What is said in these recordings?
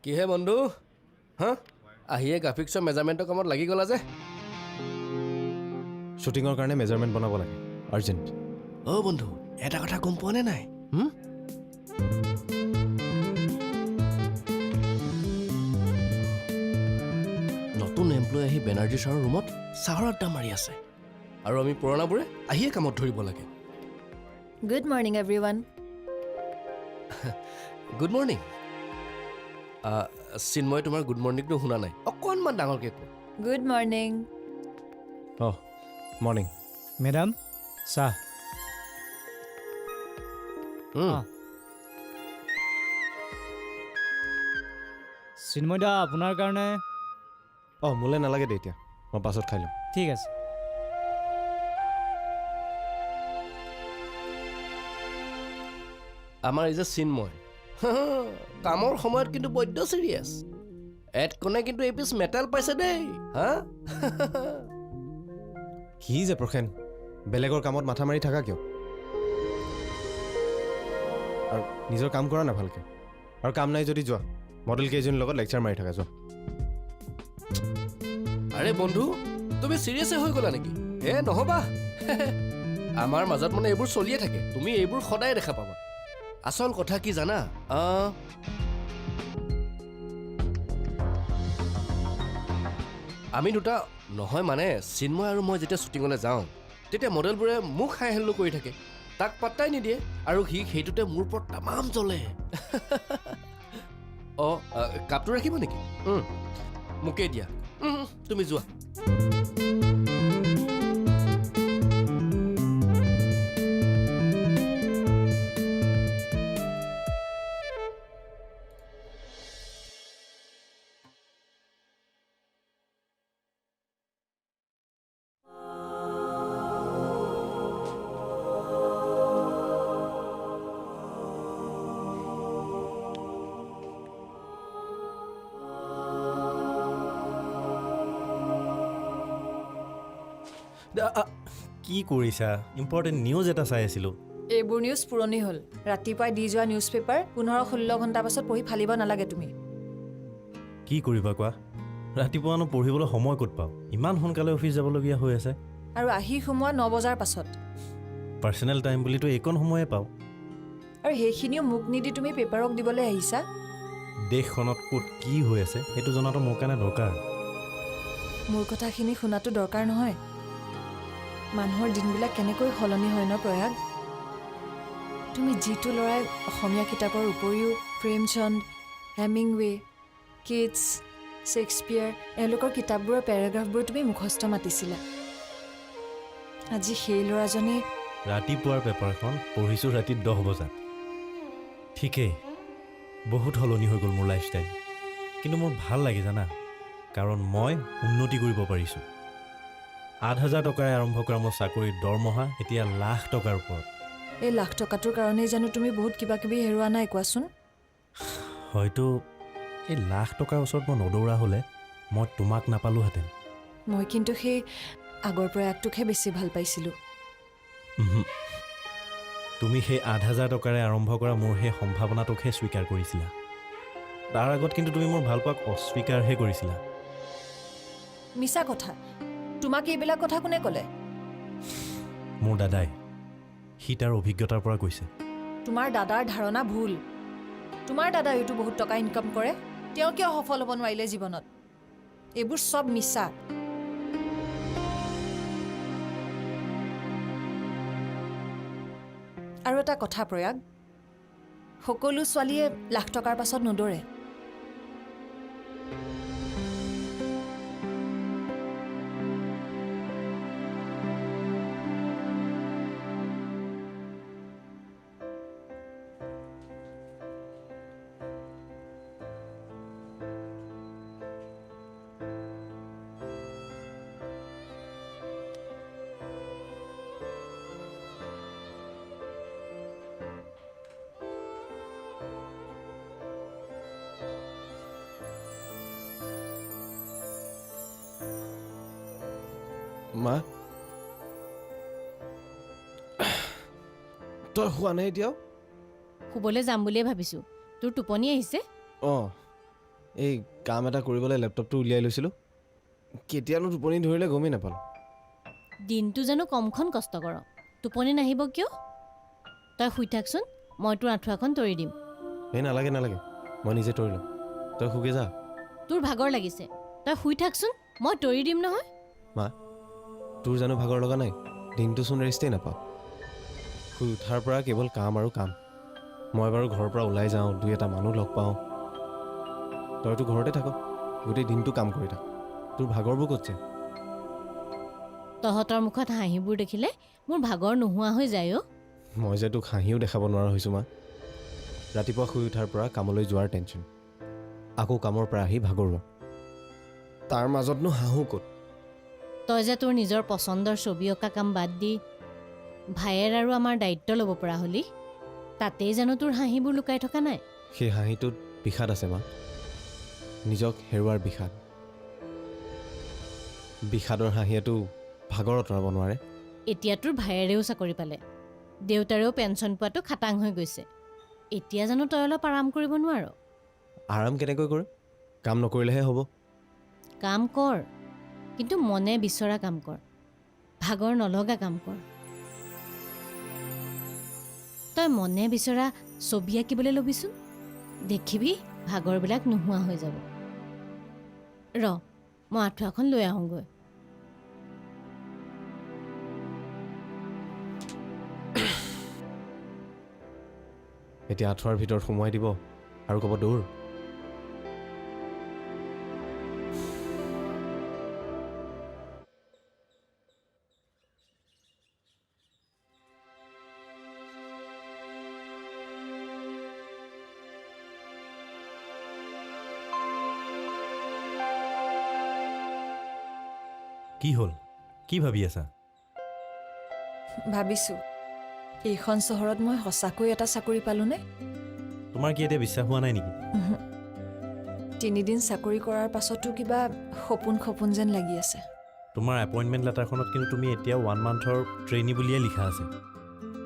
কিহে বন্ধু হা আহিয়ে গ্ৰাফিক্সৰ মেজাৰমেণ্টৰ কামত লাগি গ'লা যে শ্বুটিঙৰ কাৰণে মেজাৰমেণ্ট বনাব লাগে আৰ্জেণ্ট অ' বন্ধু এটা কথা গম পোৱা নে নাই নতুন এমপ্লয় আহি বেনাৰ্জী ছাৰৰ ৰুমত চাহৰ আড্ডা মাৰি আছে আৰু আমি পুৰণাবোৰে আহিয়ে কামত ধৰিব লাগে Good morning, everyone. Good morning Chinmoy তোমাৰ গুড মৰ্ণিংটো শুনা নাই অকণমান ডাঙৰকৈ কওঁ Good morning. অঁ মৰ্ণিং মেডাম চাহ চিন্ময় দা আপোনাৰ কাৰণে অঁ মোলৈ নালাগে দে এতিয়া মই পাছত খাই ল'ম ঠিক আছে আমাৰ এই যে চিন্ময় কামৰ সময়ত কিন্তু বৈদ্য চিৰিয়াছ এডকনে কিন্তু এই পিছ মেটেল পাইছে দেই হা কি যে প্ৰসেন বেলেগৰ কামত মাথা মাৰি থাকা কিয় আৰু নিজৰ কাম কৰা না ভালকৈ আৰু কাম নাই যদি যোৱা মডেল কেইজনীৰ লগত লেকচাৰ মাৰি থাকা যোৱা আৰে বন্ধু তুমি চিৰিয়াছে হৈ গ'লা নেকি নহবা আমাৰ মাজত মানে এইবোৰ চলিয়ে থাকে তুমি এইবোৰ সদায় দেখা পাবা আচল কথা কি জানা আমি দুটা নহয় মানে চিন্ময় আৰু মই যেতিয়া শ্বুটিঙলৈ যাওঁ তেতিয়া মডেলবোৰে মোক হাই হেল্ল কৰি থাকে তাক পাত্তাই নিদিয়ে আৰু সি সেইটোতে মোৰ ওপৰত তামাম জ্বলে অঁ কাপটো ৰাখিব নেকি মোকেই দিয়া তুমি যোৱা কি কৰিছা ইম্পৰ্টেণ্ট নিউজ এটা চাই আছিলোঁ এইবোৰ নিউজ পুৰণি হ'ল ৰাতিপুৱাই দি যোৱা নিউজ পেপাৰ 15-16 ঘণ্টা পাছত পঢ়ি ফালিব নালাগে তুমি কি কৰিবা কোৱা ৰাতিপুৱানো পঢ়িবলৈ সময় ক'ত পাওঁ ইমান সোনকালে অফিচ যাবলগীয়া হৈ আছে আৰু আহি সোমোৱা 9 বজাৰ পাছত পাৰ্চনেল টাইম বুলিতো এইকণ সময়ে পাওঁ আৰু সেইখিনিও মোক নিদি তুমি পেপাৰক দিবলৈ আহিছা দেশখনত ক'ত কি হৈ আছে সেইটো জনাটো মোৰ কাৰণে দৰকাৰ মোৰ কথাখিনি শুনাটো দৰকাৰ নহয় মানুহৰ দিনবিলাক কেনেকৈ সলনি হয় ন প্ৰয়াগ তুমি যিটো ল'ৰাই অসমীয়া কিতাপৰ উপৰিও প্ৰেমচন্দ হেমিংৱে কিটছ শ্বেক্সপিয়াৰ এওঁলোকৰ কিতাপবোৰৰ পেৰাগ্ৰাফবোৰ তুমি মুখস্থ মাতিছিলা আজি সেই ল'ৰাজনে ৰাতিপুৱাৰ পেপাৰখন পঢ়িছোঁ ৰাতি 10 বজাত ঠিকেই বহুত সলনি হৈ গ'ল মোৰ লাইফষ্টাইল কিন্তু মোৰ ভাল লাগে জানা কাৰণ মই উন্নতি কৰিব পাৰিছোঁ 8,000 টকাৰে আৰম্ভ কৰা মোৰ চাকৰিৰ দৰমহা এতিয়া লাখ টকাৰ ওপৰত এই লাখ টকাটোৰ কাৰণেই জানো তুমি বহুত কিবা কিবি হেৰুৱা নাই কোৱাচোন হয়তো এই লাখ টকাৰ ওচৰত মই নদৌৰা হ'লে মই তোমাক নাপালোহেঁতেন মই কিন্তু সেই আগৰ প্ৰয়াগটোকহে বেছি ভাল পাইছিলোঁ তুমি সেই 8,000 টকাৰে আৰম্ভ কৰা মোৰ সেই সম্ভাৱনাটোকহে স্বীকাৰ কৰিছিলা তাৰ আগত কিন্তু তুমি মোৰ ভালপোৱাক অস্বীকাৰহে কৰিছিলা মিছা কথা তোমাক এইবিলাক কথা কোনে ক'লে মোৰ দাদাই সি তাৰ অভিজ্ঞতাৰ পৰা কৈছে তোমাৰ দাদাৰ ধাৰণা ভুল তোমাৰ দাদাইতো বহুত টকা ইনকাম কৰে তেওঁ কিয় সফল হ'ব নোৱাৰিলে জীৱনত এইবোৰ চব মিছা আৰু এটা কথা প্ৰয়াগ সকলো ছোৱালীয়ে লাখ টকাৰ পাছত নদৌৰে মা তই শুৱা নাই এতিয়াও শুবলৈ যাম বুলিয়ে ভাবিছোঁ তোৰ টোপনি আহিছে অঁ এই কাম এটা কৰিবলৈ লেপটপটো উলিয়াই লৈছিলোঁ কেতিয়ানো টোপনি ধৰিলে গমেই নাপালোঁ দিনটো জানো কমখন কষ্ট কৰ টোপনি নাহিব কিয় তই শুই থাকচোন মই তোৰ আঁঠুৱাখন তৰি দিম এই নালাগে নালাগে মই নিজে তৰি ল'ম তই শুকে যা তোৰ ভাগৰ লাগিছে তই শুই থাকচোন মই তৰি দিম নহয় মা তোৰ জানো ভাগৰ লগা নাই দিনটোচোন ৰেষ্টেই নাপাওঁ শুই উঠাৰ পৰা কেৱল কাম আৰু কাম মই বাৰু ঘৰৰ পৰা ওলাই যাওঁ দুই এটা মানুহ লগ পাওঁ তইতো ঘৰতে থাক গোটেই দিনটো কাম কৰি থাক তোৰ ভাগৰবোৰ ক'ত যায় তহঁতৰ মুখত হাঁহিবোৰ দেখিলে মোৰ ভাগৰ নোহোৱা হৈ যায় অ' মই যে তোক হাঁহিও দেখাব নোৱাৰা হৈছোঁ মা ৰাতিপুৱা শুই উঠাৰ পৰা কামলৈ যোৱাৰ টেনশ্যন আকৌ কামৰ পৰা আহি ভাগৰুৱা তাৰ মাজতনো হাঁহো ক'ত তই যে তোৰ নিজৰ পচন্দৰ ছবি অঁকা কাম বাদ দি ভায়েৰ আৰু আমাৰ দায়িত্ব ল'ব পৰা হ'লি তাতেই জানো তোৰ হাঁহিবোৰ লুকাই থকা নাই সেই হাঁহিটোত বিষাদ আছে মা নিজক হেৰুৱাৰ বিষাদ বিষাদৰ হাঁহিয়েতো ভাগৰ আঁতৰাব নোৱাৰে এতিয়া তোৰ ভায়েৰেও চাকৰি পালে দেউতাৰেও পেঞ্চন পোৱাটো খাটাং হৈ গৈছে এতিয়া জানো তই অলপ আৰাম কৰিব নোৱাৰ আৰাম কেনেকৈ কৰিম কাম নকৰিলেহে হ'ব কাম কৰ কিন্তু মনে বিচৰা কাম কৰ ভাগৰ নলগা কাম কৰ তই মনে বিচৰা ছবি আঁকিবলৈ ল'বিচোন দেখিবি ভাগৰবিলাক নোহোৱা হৈ যাব ৰ মই আঁঠুৱাখন লৈ আহোঁগৈ এতিয়া আঁঠুৱাৰ ভিতৰত সোমোৱাই দিব আৰু ক'ব দৌৰ কি হ'ল কি ভাবি আছা ভাবিছোঁ এইখন চহৰত মই সঁচাকৈ এটা চাকৰি পালোঁনে তোমাৰ কি এতিয়া বিশ্বাস হোৱা নাই নেকি 3 দিন চাকৰি কৰাৰ পাছতো কিবা সপোন সপোন যেন লাগি আছে তোমাৰ এপইণ্টমেণ্ট লেটাৰখনত কিন্তু তুমি এতিয়া 1 মান্থৰ ট্ৰেইনি বুলিয়ে লিখা আছে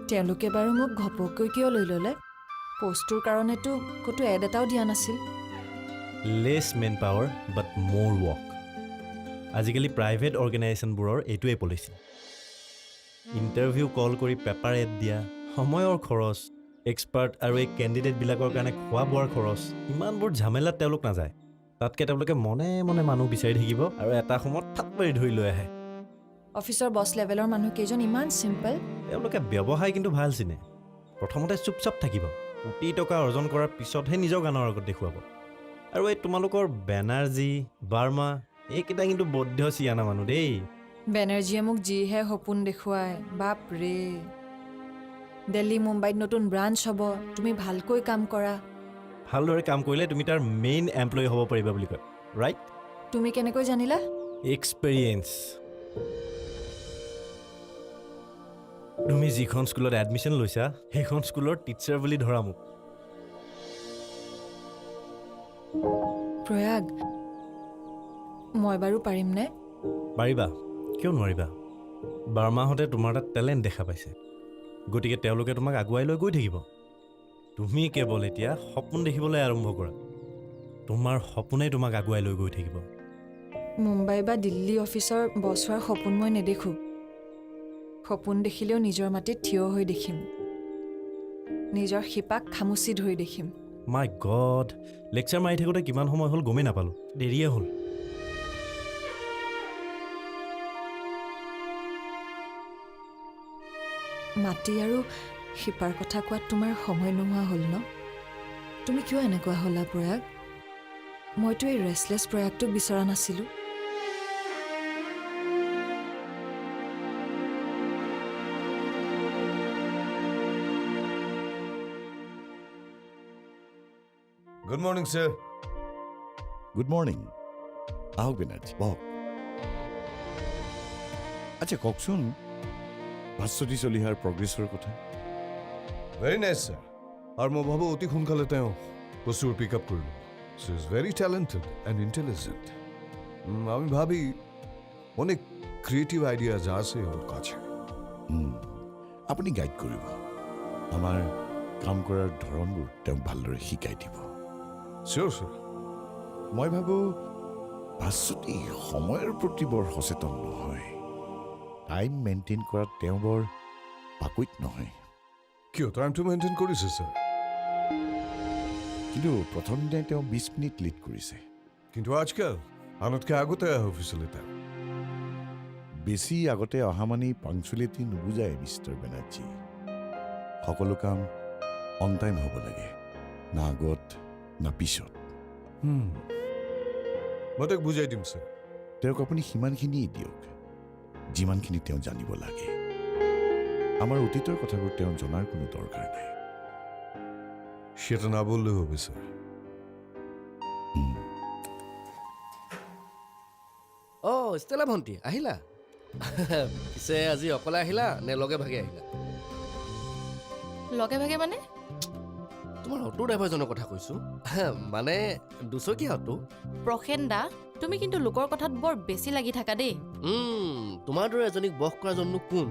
তেওঁলোকে বাৰু মোক ঘপককৈ কিয় লৈ ল'লে পষ্টটোৰ কাৰণেতো ক'তো এড এটাও দিয়া নাছিল লেছ মেন পাৱাৰ বাট মোৰ ৱৰ্ক আজিকালি প্ৰাইভেট অৰ্গেনাইজেশ্যনবোৰৰ এইটোৱে পলিচি ইণ্টাৰভিউ কল কৰি পেপাৰ এড দিয়া সময়ৰ খৰচ এক্সপাৰ্ট আৰু এই কেণ্ডিডেটবিলাকৰ কাৰণে খোৱা বোৱাৰ খৰচ ইমানবোৰ ঝামেলাত তেওঁলোক নাযায় তাতকৈ তেওঁলোকে মনে মনে মানুহ বিচাৰি থাকিব আৰু এটা সময়ত থাপ মাৰি ধৰি লৈ আহে অফিচৰ বছ লেভেলৰ মানুহ কেইজন ইমান চিম্পল তেওঁলোকে ব্যৱসায় কিন্তু ভাল চিনে প্ৰথমতে চুপচাপ থাকিব কোটি টকা অৰ্জন কৰাৰ পিছতহে নিজৰ গানৰ আগত দেখুৱাব আৰু এই তোমালোকৰ বেনাৰ্জী বাৰ্মা এইকেইটা কিন্তু বৌদ্ধ চিয়ানা মানুহ দেই বেনাৰ্জীয়ে মোক যিহে সপোন দেখুৱায় বাপ ৰে দিল্লী মুম্বাইত নতুন ব্ৰাঞ্চ হ'ব তুমি ভালকৈ কাম কৰা ভালদৰে কাম কৰিলে তুমি তাৰ মেইন এমপ্লয়ী হ'ব পাৰিবা বুলি কয় ৰাইট তুমি কেনেকৈ জানিলা এক্সপেৰিয়েঞ্চ তুমি যিখন স্কুলত এডমিশ্যন লৈছা সেইখন স্কুলৰ টিচাৰ বুলি ধৰা মোক প্ৰয়াগ মই বাৰু পাৰিমনে পাৰিবা কিয় নোৱাৰিবা বাৰ্মাহঁতে তোমাৰ তাত টেলেণ্ট দেখা পাইছে গতিকে তেওঁলোকে তোমাক আগুৱাই লৈ গৈ থাকিব তুমি কেৱল এতিয়া সপোন দেখিবলৈ আৰম্ভ কৰা তোমাৰ সপোনেই তোমাক আগুৱাই লৈ গৈ থাকিব মুম্বাই বা দিল্লী অফিচৰ বছ হোৱাৰ সপোন মই নেদেখোঁ সপোন দেখিলেও নিজৰ মাটিত থিয় হৈ দেখিম নিজৰ শিপাক খামুচি ধৰি দেখিম মাই গড লেকচাৰ মাৰি থাকোঁতে কিমান সময় হ'ল গমেই নাপালোঁ দেৰিয়ে হ'ল মাটি আৰু শিপাৰ কথা কোৱাত তোমাৰ সময় নোহোৱা হ'ল ন তুমি কিয় এনেকুৱা হ'লা প্ৰয়াগ মইতো এই ৰেষ্টলেছ প্ৰয়াগটোক বিচৰা নাছিলোঁ Good morning, sir. Good morning আহক বেনাৰ্জী বহক আচ্ছা কওকচোন ভাস্বতী চলিহাৰ প্ৰগ্ৰেছৰ কথা Very nice, sir. আৰু মই ভাবোঁ অতি সোনকালে তেওঁ কচুৰ পিক আপ কৰিব She is very talented and intelligent. আমি ভাবি অনেক ক্ৰিয়েটিভ আইডিয়াজ আছে ওৰ কাছে আপুনি গাইড কৰিব আমাৰ কাম কৰাৰ ধৰণবোৰ তেওঁক ভালদৰে শিকাই দিব Sure, sir. মই ভাবোঁ ভাস্বতী সময়ৰ প্ৰতি বৰ সচেতন নহয়। টাইম মেইনটেইন কৰাত তেওঁ বৰ পাকৈত নহয়। কিয় টাইমটো মেইনটেইন কৰিছে ছাৰ, কিন্তু প্ৰথম দিনাই তেওঁ 20 মিনিট লেট কৰিছে। কিন্তু আজকাল আনতকৈ আগতে আহে অফিচলৈ তেওঁ। বেছি আগতে অহা মানেই পাংচুৱেলিটি নুবুজায় মিষ্টাৰ বেনাৰ্জী। সকলো কাম অন টাইম হ'ব লাগে, না আগত না পিছত। মই তেওঁক বুজাই দিম ছাৰ। তেওঁক আপুনি সিমানখিনিয়েই দিয়ক যিমানখিনি তেওঁ জানিব লাগে। আমাৰ অতীতৰ কথাবোৰ তেওঁ জনাৰ কোনো দৰকাৰ নাই। সেটা না বললেও হবে স্যার। অ' ষ্টেলা ভণ্টি আহিলা? পিছে আজি অকলে আহিলা নে লগে ভাগে আহিলা? লগে ভাগে মানে? তোমাৰ অটো ড্ৰাইভাৰজনৰ কথা কৈছো, মানে দুচকীয়া অটো। প্ৰসেন দা, তুমি কিন্তু লোকৰ কথাত বৰ বেছি লাগি থাকা দেই। তোমাৰ দৰে এজনীক বস কৰা জননো কোন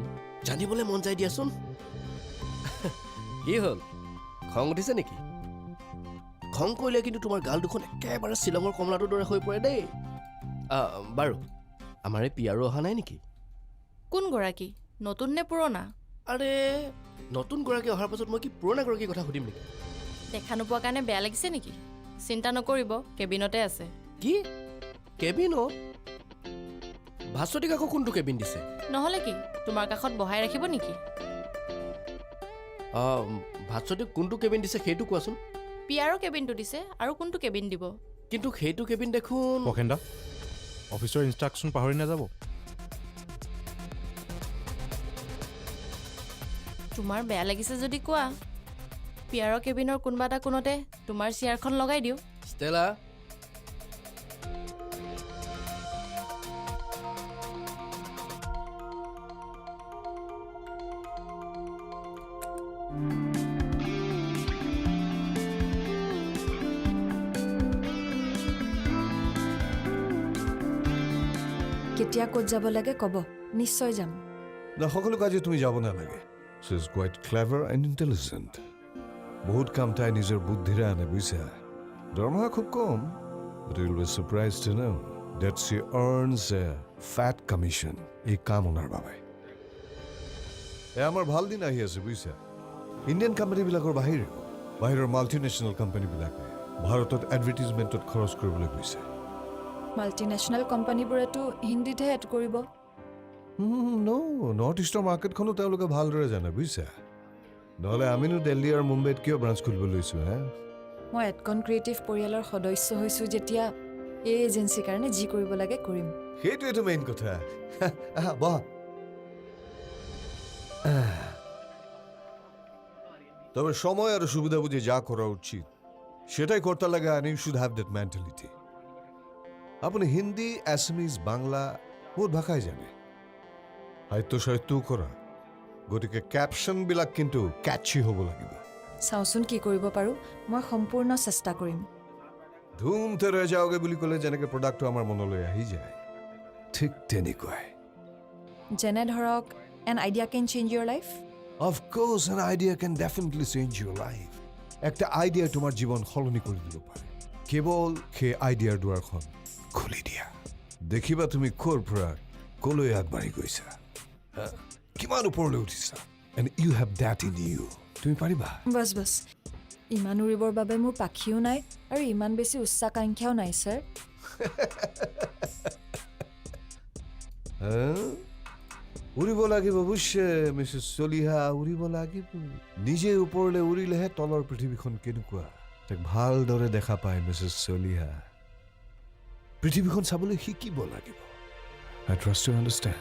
জানিবলৈ মন যায় দিয়াচোন। কি হ'ল, খং উঠিছে নেকি? খং কৰিলে কিন্তু তোমাৰ গাল দুখন একেবাৰে শ্বিলঙৰ কমলাটোৰ দৰে হৈ পৰে দেই। বাৰু আমাৰ এই পিয়াৰো অহা নাই নেকি? কোন গৰাকী, নতুন নে পুৰণা? আৰে নতুন গৰাকী অহাৰ পাছত মই কি পুৰণা গৰাকীৰ কথা সুধিম নেকি? দেখা নোপোৱা কাৰণে বেয়া লাগিছে নেকি? চিন্তা নকৰিব, কেবিনতে আছে। কি কেবিনত? ভাস্বতীক আকৌ কোনটো কেবিন দিছে? নহ'লে কি তোমাৰ কাষত বহাই ৰাখিব নেকি? ভাস্বতীক কোনটো কেবিন দিছে সেইটো কোৱাচোন। পিয়াৰৰ কেবিনটো দিছে, আৰু কোনটো কেবিন দিব? কিন্তু সেইটো কেবিন দেখোন। প্ৰসেনদা, অফিচৰ ইনষ্ট্ৰাকশ্যন পাহৰি নাযাব। তোমাৰ বেয়া লাগিছে যদি কোৱা, পিয়াৰৰ কেবিনৰ কোনোবা এটা কোণতে তোমাৰ চেয়াৰখন লগাই দিওঁ। ষ্টেলা, কেতিয়া ক'ত যাব লাগে ক'ব, নিশ্চয় যাম। না সকলো কাজে তুমি যাব নালাগে। She is quite clever and intelligent. বহুত কাম তাই নিজৰ বুদ্ধিৰে আনে বুজিছা। দৰমহা খুব কম, but you will be surprised to know that she earns a fat commission এই কাম অনাৰ বাবে। আমাৰ ভাল দিন আহি আছে বুজিছা। ইণ্ডিয়ান কোম্পানীবিলাকৰ বাহিৰৰ মাল্টিনেশ্যনেল কোম্পানীবিলাকে ভাৰতত এডভাৰটাইজমেণ্টত খৰচ কৰিবলৈ গৈছে। মাল্টিনেশ্যনেল কোম্পানীবোৰেতো হিন্দীতহে এড কৰিব। নৰ্থ ইষ্টৰ মাৰ্কেটখনো তেওঁলোকে ভালদৰে জানে বুজিছা। নহ'লে আমিনো দিল্লী আৰু মুম্বাইত কিয় ব্ৰাঞ্চ খুলিব লৈছোঁ হে? মই এডকন ক্ৰিয়েটিভ পৰিয়ালৰ সদস্য হৈছোঁ যেতিয়া এই এজেঞ্চিৰ কাৰণে যি কৰিব লাগে কৰিম। সেইটোৱেতো মেইন কথা। বহা। তবে সময় আর সুবিধা বুঝে যা করা উচিত সেটাই করতে লাগে, and you should have that mentality. আপনি হিন্দি, অ্যাসামিজ, বাংলা বহুত ভাষাই জানে, সাহিত্য সাহিত্যও কৰা, গতিকে কেপশ্যনবিলাক কিন্তু কেটচি হ'ব লাগিব। চাওঁচোন কি কৰিব পাৰোঁ, মই সম্পূৰ্ণ চেষ্টা কৰিম। ধুমতে ৰৈ যাওগে বুলি ক'লে যেনেকৈ প্ৰডাক্টটো আমাৰ মনলৈ আহি যায়, ঠিক তেনেকুৱাই। যেনে ধৰক an idea can change your life. Of course, an idea can definitely change your life. একটা আইডিয়া তোমাৰ জীৱন সলনি কৰি দিব পাৰে, কেৱল সেই আইডিয়াৰ দুৱাৰখন খুলি দিয়া। দেখিবা তুমি ক'ৰ পৰা ক'লৈ আগবাঢ়ি গৈছা, কিমান ওপৰলৈ উঠিছা, and you have that in you. তুমি পাৰিবা। বাছ বাছ, ইমান উৰিবৰ বাবে মোৰ পাখিও নাই আৰু ইমান বেছি উচ্চাকাংক্ষাও নাই ছাৰ। উৰিব লাগিব বুজিছে মিছেছ চলিহা, উৰিব লাগিব। নিজে ওপৰলৈ উৰিলেহে তলৰ পৃথিৱীখন কেনেকুৱা তাক ভালদৰে দেখা পায় মিছেছ চলিহা। পৃথিৱীখন চাবলৈ শিকিব লাগিব। I trust you understand.